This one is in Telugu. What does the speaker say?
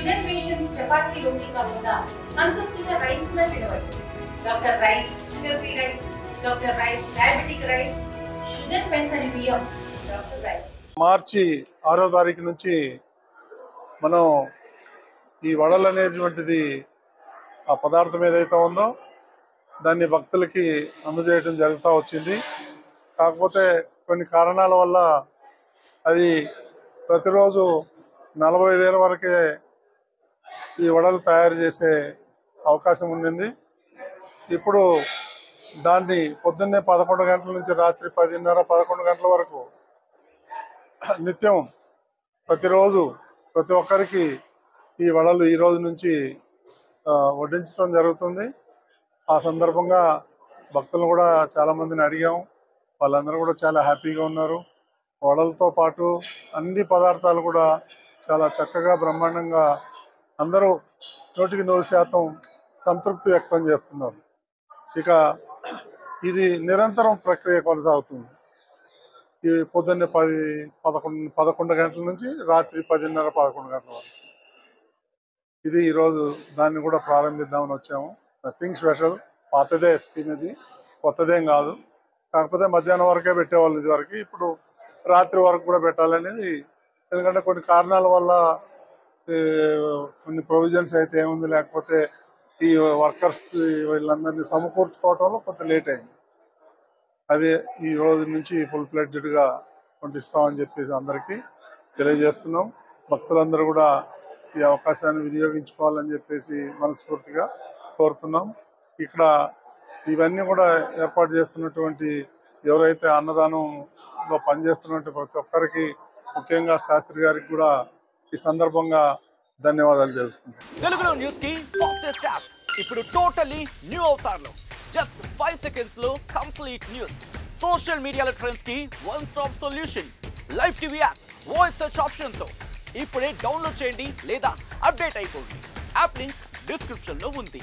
షుగర్ పేషెంట్స్ చపాతీ రోటీ కాకుండా సంతృప్తిగా రైస్ కూడా తినవచ్చు. Doctor rice, sugar free rice, doctor rice, diabetic rice, sugar పెంచని బియ్యం, డాక్టర్ రైస్. మార్చి 6వ తారీఖు నుంచి మనం ఈ వడలు అనేటువంటిది ఆ పదార్థం ఏదైతే ఉందో దాన్ని భక్తులకి అందజేయడం జరుగుతూ వచ్చింది. కాకపోతే కొన్ని కారణాల వల్ల అది ప్రతిరోజు 40,000 వరకే ఈ వడలు తయారు చేసే అవకాశం ఉండింది. ఇప్పుడు దాన్ని పొద్దున్నే 11 గంటల నుంచి రాత్రి 10:30, 11 గంటల వరకు నిత్యం ప్రతిరోజు ప్రతి ఒక్కరికి ఈ వడలు ఈ రోజు నుంచి వడ్డించడం జరుగుతుంది. ఆ సందర్భంగా భక్తులను కూడా చాలా మందిని అడిగాం. వాళ్ళందరూ కూడా చాలా హ్యాపీగా ఉన్నారు. వడలతో పాటు అన్ని పదార్థాలు కూడా చాలా చక్కగా బ్రహ్మాండంగా అందరూ 100% సంతృప్తి వ్యక్తం చేస్తున్నారు. ఇక ఇది నిరంతరం ప్రక్రియ కొనసాగుతుంది. ఈ పొద్దున్నే 11 గంటల నుంచి రాత్రి 10:30, 11 గంటల వరకు. ఇది ఈరోజు దాన్ని కూడా ప్రారంభిద్దామని వచ్చాము. నథింగ్ స్పెషల్, పాతదే స్కీమ్, ఇది కొత్తదేం కాదు. కాకపోతే మధ్యాహ్నం వరకే పెట్టేవాళ్ళు ఇది వరకు, ఇప్పుడు రాత్రి వరకు కూడా పెట్టాలనేది. ఎందుకంటే కొన్ని కారణాల వల్ల కొన్ని ప్రొవిజన్స్ అయితే ఏముంది, లేకపోతే ఈ వర్కర్స్ వీళ్ళందరినీ సమకూర్చుకోవటంలో కొంత లేట్ అయింది. అదే ఈ రోజు నుంచి ఫుల్ ఫ్లెడ్జ్డ్గా పంపిస్తామని చెప్పేసి అందరికీ తెలియజేస్తున్నాం. భక్తులందరూ కూడా ఈ అవకాశాన్ని వినియోగించుకోవాలని చెప్పేసి మనస్ఫూర్తిగా కోరుతున్నాం. ఇక్కడ ఇవన్నీ కూడా ఏర్పాటు చేస్తున్నటువంటి ఎవరైతే అన్నదానంలో పనిచేస్తున్నటువంటి ప్రతి ఒక్కరికి, ముఖ్యంగా శాస్త్రి గారికి కూడా ఈ సందర్భంగా ధన్యవాదాలు తెలుసుకుంటాం. తెలుగులో న్యూస్ కి ఫాస్టెస్ట్ యాప్ ఇప్పుడు టోటల్లీ న్యూ అవతార్లో జస్ట్ 5 seconds లో కంప్లీట్ న్యూస్. సోషల్ మీడియాలో ట్రెండ్స్ కి one stop solution. Live TV app voice search option తో ఇప్పుడే డౌన్లోడ్ చేయండి లేదా అప్డేట్ అయిపోండి. యాప్ లింక్ డిస్క్రిప్షన్ లో ఉంది.